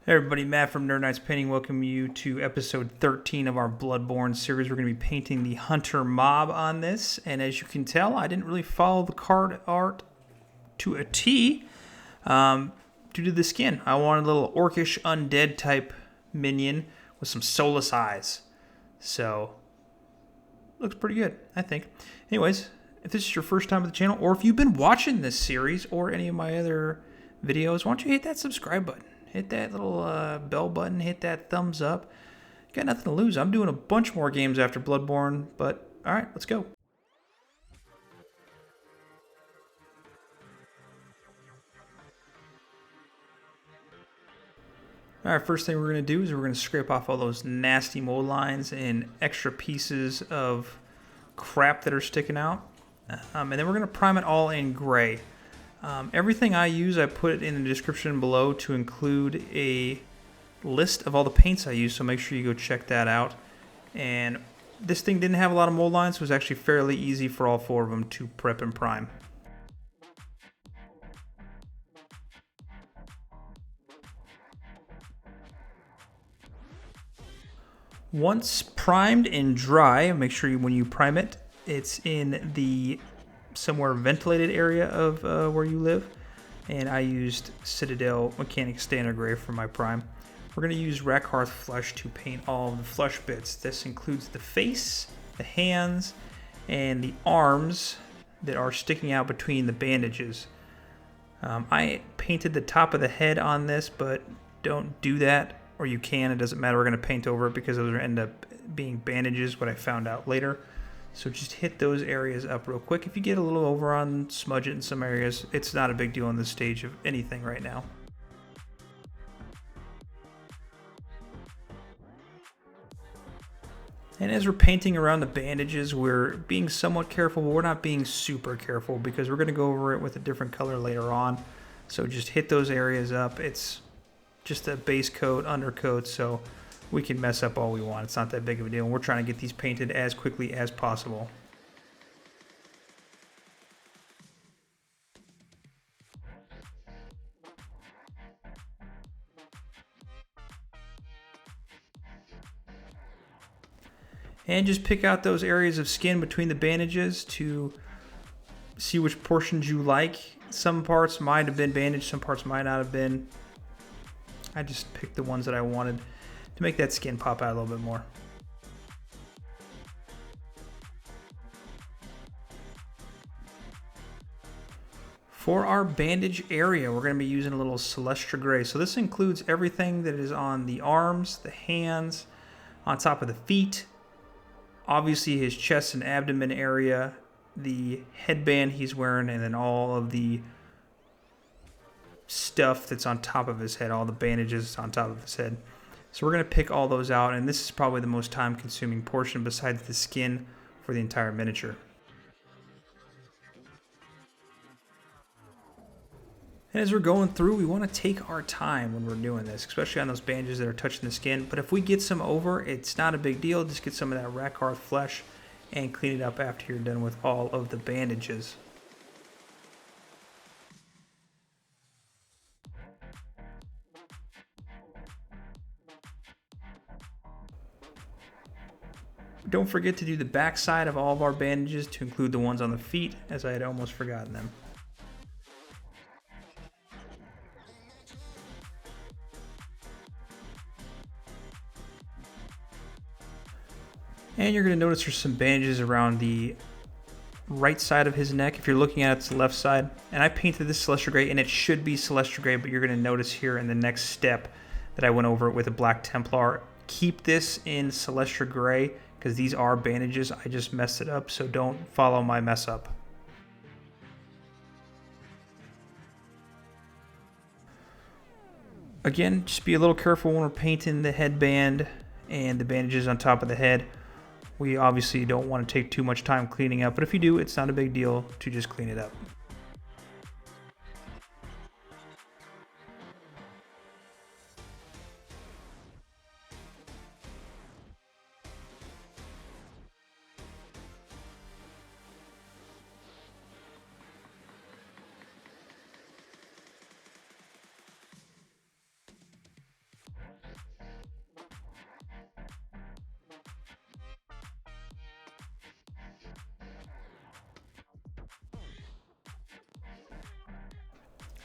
Hey everybody, Matt from Nerd Knights Painting. Welcome you to episode 13 of our Bloodborne series. We're going to be painting the Hunter mob on this, and as you can tell, I didn't really follow the card art to a T due to the skin. I wanted a little orcish undead type minion with some soulless eyes. So, looks pretty good, I think. Anyways, if this is your first time at the channel, or if you've been watching this series or any of my other videos, why don't you hit that subscribe button? Hit that little bell button, hit that thumbs up. You got nothing to lose. I'm doing a bunch more games after Bloodborne, but alright, let's go. Alright, first thing we're going to do is we're going to scrape off all those nasty mold lines and extra pieces of crap that are sticking out. And then we're going to prime it all in gray. Everything I use, I put it in the description below to include a list of all the paints I use, so make sure you go check that out. And this thing didn't have a lot of mold lines, so it was actually fairly easy for all four of them to prep and prime. Once primed and dry, make sure when you prime it, it's in the somewhere ventilated area of where you live, and I used Citadel Mechanicus Standard Gray for my prime. We're going to use Rakarth Flesh to paint all of the flesh bits. This includes the face, the hands, and the arms that are sticking out between the bandages. I painted the top of the head on this, but don't do that, or you can, it doesn't matter. We're going to paint over it because those end up being bandages, what I found out later. So just hit those areas up real quick. If you get a little over on, smudge it in some areas. It's not a big deal on this stage of anything right now. And as we're painting around the bandages, we're being somewhat careful, but we're not being super careful because we're going to go over it with a different color later on. So just hit those areas up. It's just a base coat, undercoat, so we can mess up all we want. It's not that big of a deal. We're trying to get these painted as quickly as possible. And just pick out those areas of skin between the bandages to see which portions you like. Some parts might have been bandaged, some parts might not have been. I just picked the ones that I wanted to make that skin pop out a little bit more. For our bandage area, we're going to be using a little Celestra Grey. So this includes everything that is on the arms, the hands, on top of the feet, obviously his chest and abdomen area, the headband he's wearing, and then all of the stuff that's on top of his head, all the bandages on top of his head. So we're going to pick all those out, and this is probably the most time-consuming portion besides the skin for the entire miniature. And as we're going through, we want to take our time when we're doing this, especially on those bandages that are touching the skin. But if we get some over, it's not a big deal. Just get some of that Rakarth Flesh and clean it up after you're done with all of the bandages. Don't forget to do the back side of all of our bandages to include the ones on the feet, as I had almost forgotten them. And you're going to notice there's some bandages around the right side of his neck. If you're looking at it, it's the left side. And I painted this Celestra Grey, and it should be Celestra Grey, but you're going to notice here in the next step that I went over it with a Black Templar. Keep this in Celestra Grey, because these are bandages. I just messed it up, so don't follow my mess up. Again, just be a little careful when we're painting the headband and the bandages on top of the head. We obviously don't want to take too much time cleaning up, but if you do, it's not a big deal to just clean it up.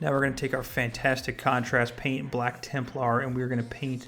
Now we're going to take our fantastic contrast paint, Black Templar, and we're going to paint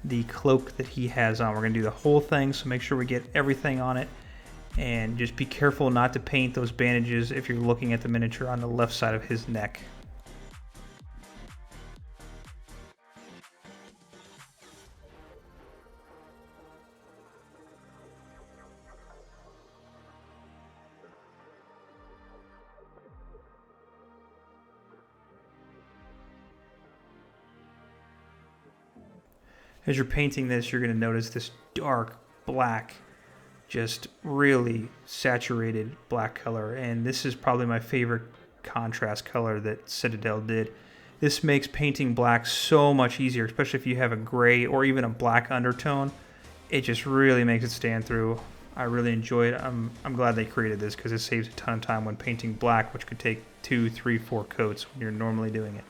the cloak that he has on. We're going to do the whole thing, so make sure we get everything on it. And just be careful not to paint those bandages if you're looking at the miniature on the left side of his neck. As you're painting this, you're going to notice this dark black, just really saturated black color. And this is probably my favorite contrast color that Citadel did. This makes painting black so much easier, especially if you have a gray or even a black undertone. It just really makes it stand through. I really enjoy it. I'm glad they created this because it saves a ton of time when painting black, which could take 2, 3, 4 coats when you're normally doing it.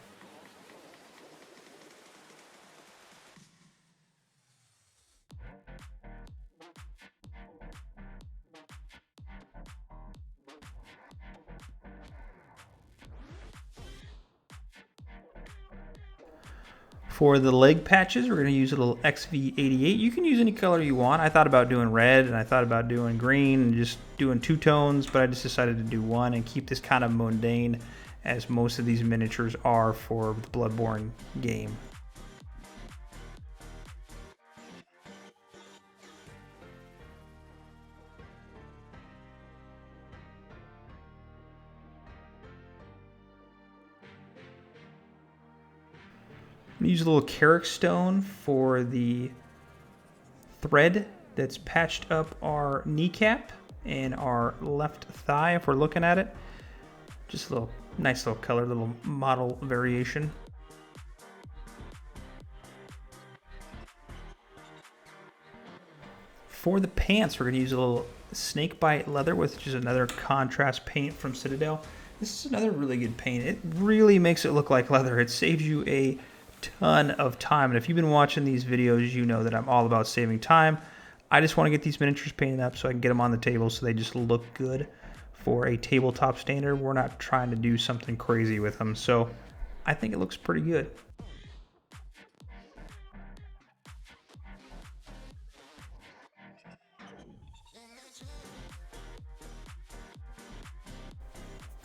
For the leg patches, we're going to use a little XV88. You can use any color you want. I thought about doing red, and I thought about doing green, and just doing 2 tones, but I just decided to do 1 and keep this kind of mundane, as most of these miniatures are for the Bloodborne game. I'm going to use a little Karak Stone for the thread that's patched up our kneecap and our left thigh if we're looking at it. Just a little nice little color, little model variation. For the pants, we're going to use a little Snakebite Leather, which is another contrast paint from Citadel. This is another really good paint. It really makes it look like leather. It saves you a ton of time, and if you've been watching these videos, you know that I'm all about saving time. I just want to get these miniatures painted up so I can get them on the table so they just look good for a tabletop standard. We're not trying to do something crazy with them, so I think it looks pretty good.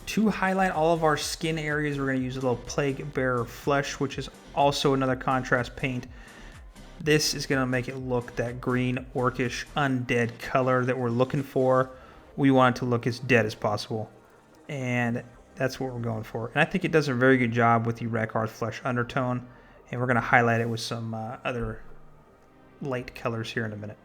To highlight all of our skin areas, we're going to use a little Plaguebearer Flesh, which is also another contrast paint. This is going to make it look that green, orcish, undead color that we're looking for. We want it to look as dead as possible, and that's what we're going for. And I think it does a very good job with the Rakarth Flesh undertone, and we're going to highlight it with some other light colors here in a minute.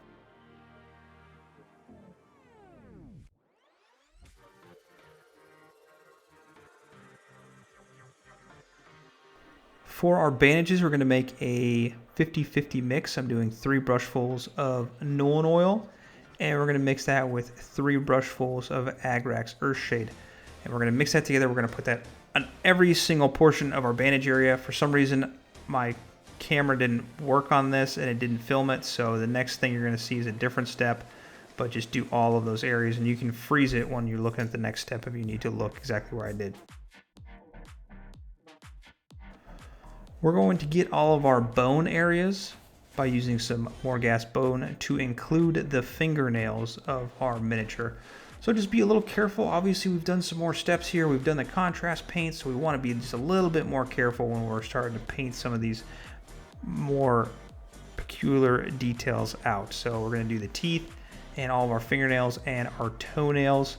For our bandages, we're going to make a 50-50 mix. I'm doing 3 brushfuls of Nulin Oil, and we're going to mix that with 3 brushfuls of Agrax Earthshade. And we're going to mix that together. We're going to put that on every single portion of our bandage area. For some reason, my camera didn't work on this and it didn't film it, so the next thing you're going to see is a different step, but just do all of those areas, and you can freeze it when you're looking at the next step if you need to look exactly where I did. We're going to get all of our bone areas by using some Morghast Bone to include the fingernails of our miniature. So just be a little careful. Obviously, we've done some more steps here. We've done the contrast paint, so we want to be just a little bit more careful when we're starting to paint some of these more peculiar details out. So we're going to do the teeth and all of our fingernails and our toenails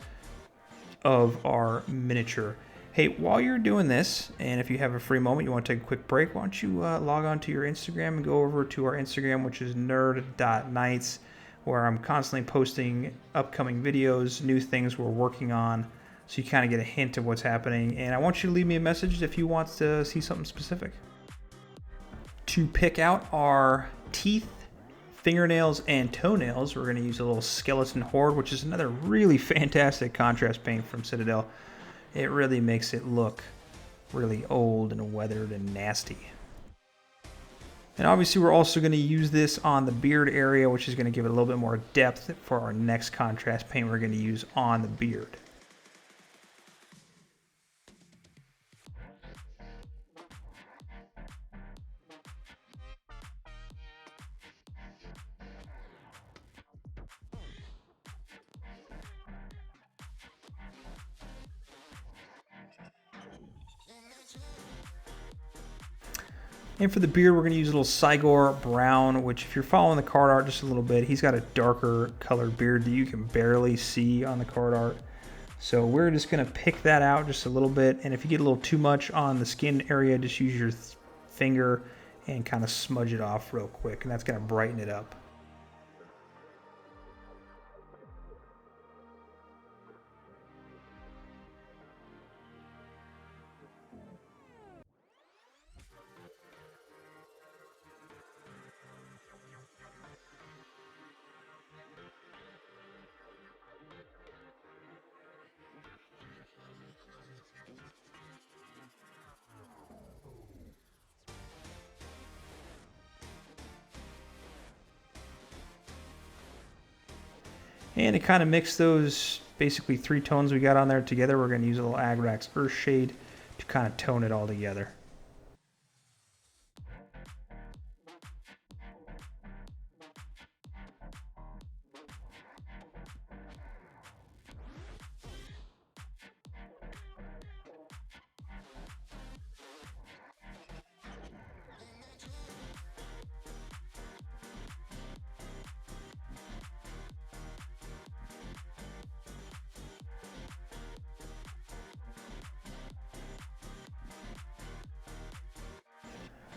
of our miniature. Hey, while you're doing this, and if you have a free moment, you want to take a quick break, why don't you log on to your Instagram and go over to our Instagram, which is nerd.nights, where I'm constantly posting upcoming videos, new things we're working on, so you kind of get a hint of what's happening. And I want you to leave me a message if you want to see something specific. To pick out our teeth, fingernails, and toenails, we're going to use a little Skeleton Horde, which is another really fantastic contrast paint from Citadel. It really makes it look really old and weathered and nasty. And obviously we're also going to use this on the beard area, which is going to give it a little bit more depth for our next contrast paint we're going to use on the beard. And for the beard, we're going to use a little Cygor Brown, which if you're following the card art just a little bit, he's got a darker colored beard that you can barely see on the card art. So we're just going to pick that out just a little bit. And if you get a little too much on the skin area, just use your finger and kind of smudge it off real quick. And that's going to brighten it up. And to kind of mix those basically 3 tones we got on there together, we're going to use a little Agrax Earthshade to kind of tone it all together.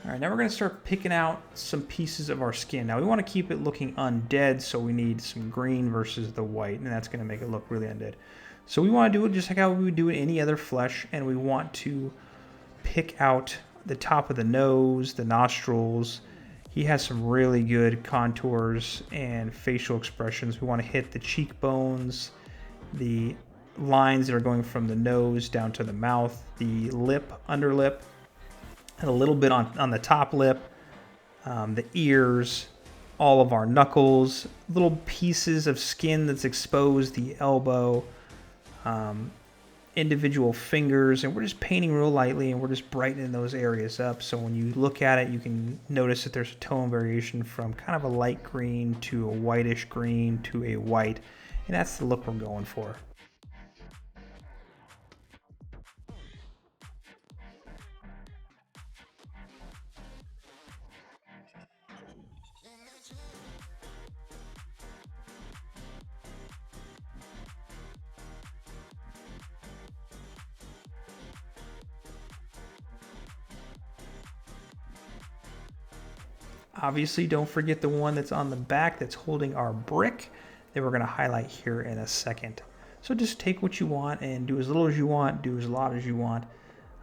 All right, now we're going to start picking out some pieces of our skin. Now we want to keep it looking undead, so we need some green versus the white, and that's going to make it look really undead. So we want to do it just like how we would do any other flesh, and we want to pick out the top of the nose, the nostrils. He has some really good contours and facial expressions. We want to hit the cheekbones, the lines that are going from the nose down to the mouth, the lip, underlip, and a little bit on the top lip, the ears, all of our knuckles, little pieces of skin that's exposed, the elbow, individual fingers, and we're just painting real lightly and we're just brightening those areas up. So when you look at it, you can notice that there's a tone variation from kind of a light green to a whitish green to a white, and that's the look we're going for. Obviously, don't forget the one that's on the back that's holding our brick that we're going to highlight here in a second. So just take what you want and do as little as you want, do as lot as you want.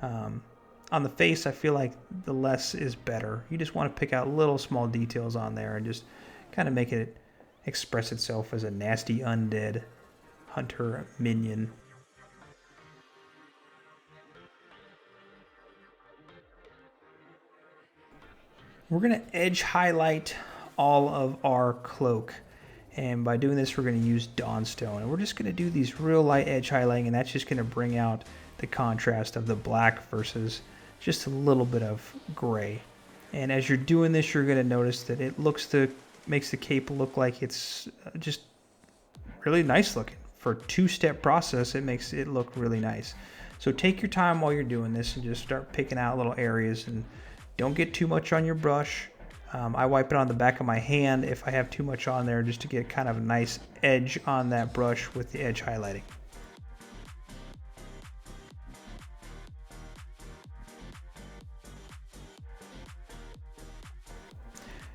On the face, I feel like the less is better. You just want to pick out little small details on there and just kind of make it express itself as a nasty undead hunter minion. We're going to edge highlight all of our cloak. And by doing this, we're going to use Dawnstone. And we're just going to do these real light edge highlighting, and that's just going to bring out the contrast of the black versus just a little bit of gray. And as you're doing this, you're going to notice that it makes the cape look like it's just really nice looking. For a 2-step process, it makes it look really nice. So take your time while you're doing this and just start picking out little areas, and don't get too much on your brush. I wipe it on the back of my hand if I have too much on there, just to get kind of a nice edge on that brush with the edge highlighting.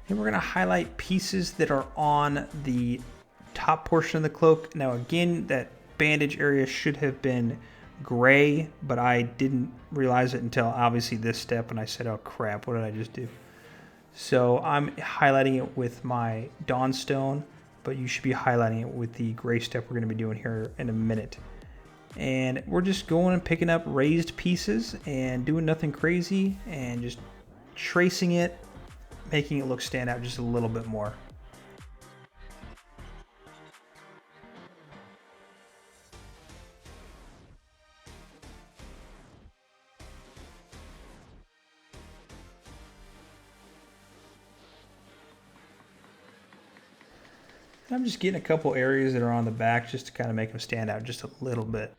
And we're going to highlight pieces that are on the top portion of the cloak. Now again, that bandage area should have been gray, but I didn't realize it until obviously this step, and I said, oh crap, what did I just do? So I'm highlighting it with my Dawnstone, but you should be highlighting it with the gray step we're going to be doing here in a minute. And we're just going and picking up raised pieces and doing nothing crazy and just tracing it, making it look stand out just a little bit more. I'm just getting a couple areas that are on the back just to kind of make them stand out just a little bit.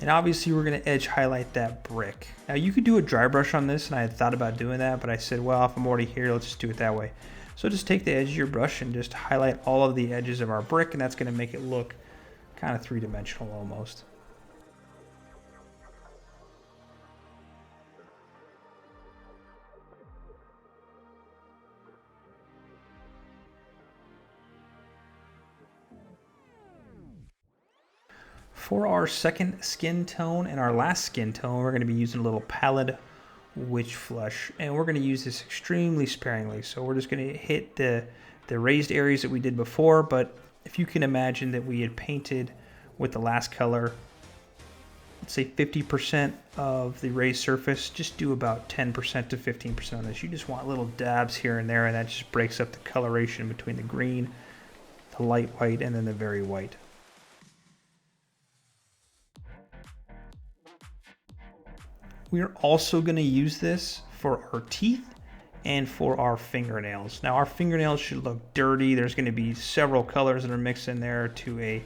And obviously we're going to edge highlight that brick. Now you could do a dry brush on this, and I had thought about doing that, but I said, well, if I'm already here, let's just do it that way. So just take the edge of your brush and just highlight all of the edges of our brick, and that's going to make it look kind of three-dimensional almost. For our second skin tone and our last skin tone, we're going to be using a little Pallied Witch Flesh, and we're going to use this extremely sparingly. So we're just going to hit the raised areas that we did before, but if you can imagine that we had painted with the last color, let's say 50% of the raised surface, just do about 10% to 15% on this. You just want little dabs here and there, and that just breaks up the coloration between the green, the light white, and then the very white. We are also going to use this for our teeth and for our fingernails. Now our fingernails should look dirty. There's going to be several colors that are mixed in there, to a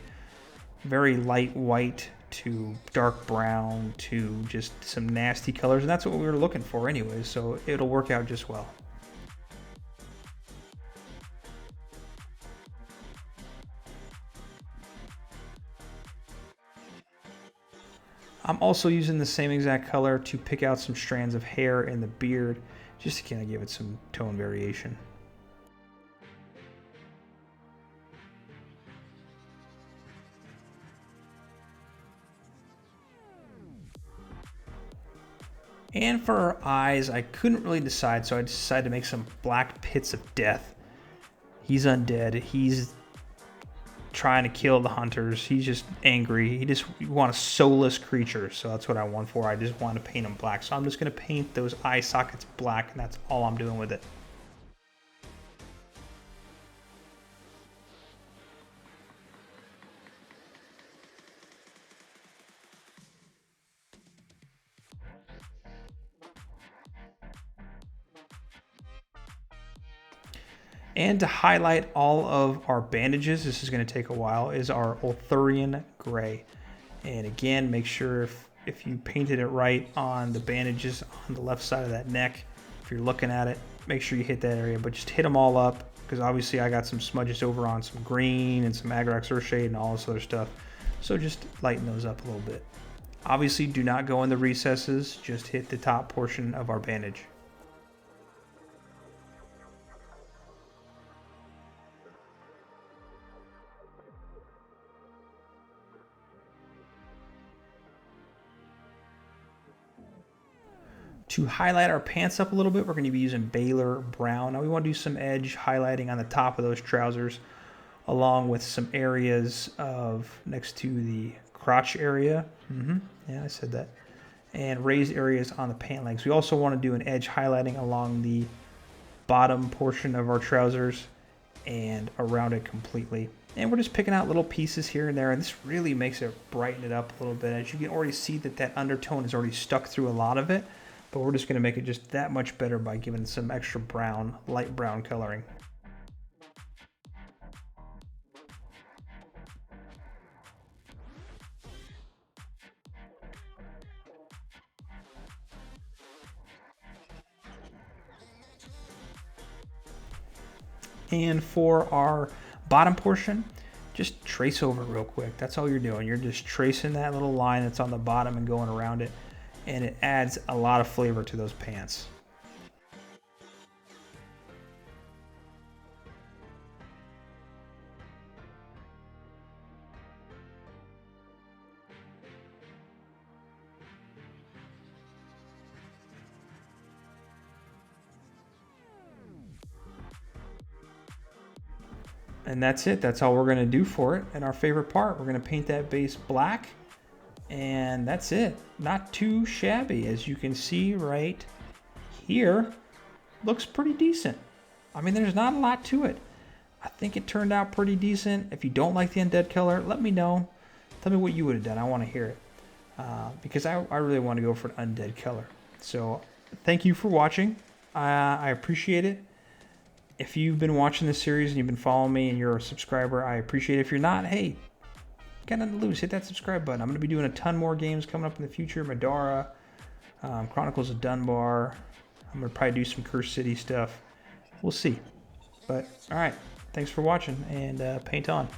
very light white to dark brown to just some nasty colors, and that's what we were looking for anyway, so it'll work out just well. I'm also using the same exact color to pick out some strands of hair in the beard, just to kind of give it some tone variation. And for our eyes, I couldn't really decide, so I decided to make some black pits of death. He's undead. He's trying to kill the hunters. He's just angry. He want a soulless creature, so that's what I want for. I just want to paint him black. So I'm just going to paint those eye sockets black, and that's all I'm doing with it. And to highlight all of our bandages, this is going to take a while, is our Uthuan Grey. And again, make sure if you painted it right on the bandages on the left side of that neck, if you're looking at it, make sure you hit that area, but just hit them all up, because obviously I got some smudges over on some green and some Agrax Earthshade and all this other stuff. So just lighten those up a little bit. Obviously do not go in the recesses, just hit the top portion of our bandage. To highlight our pants up a little bit, we're going to be using Balor Brown. Now we want to do some edge highlighting on the top of those trousers, along with some areas of next to the crotch area. Yeah, I said that. And raised areas on the pant legs. We also want to do an edge highlighting along the bottom portion of our trousers and around it completely. And we're just picking out little pieces here and there, and this really makes it brighten it up a little bit. As you can already see that undertone is already stuck through a lot of it. But we're just going to make it just that much better by giving some extra brown, light brown coloring. And for our bottom portion, just trace over real quick. That's all you're doing. You're just tracing that little line that's on the bottom and going around it. And it adds a lot of flavor to those pants. And that's it. That's all we're going to do for it. And our favorite part, we're going to paint that base black. And that's it. Not too shabby. As you can see right here, looks pretty decent. I mean, there's not a lot to it. I think it turned out pretty decent. If you don't like the undead color, let me know. Tell me what you would have done. I want to hear it. Because I really want to go for an undead color. So thank you for watching. I appreciate it. If you've been watching this series and you've been following me and you're a subscriber, I appreciate it. If you're not, hey, got nothing to lose. Hit that subscribe button. I'm going to be doing a ton more games coming up in the future. Madara, Chronicles of Dunbar. I'm going to probably do some Cursed City stuff. We'll see. But, alright. Thanks for watching, and paint on.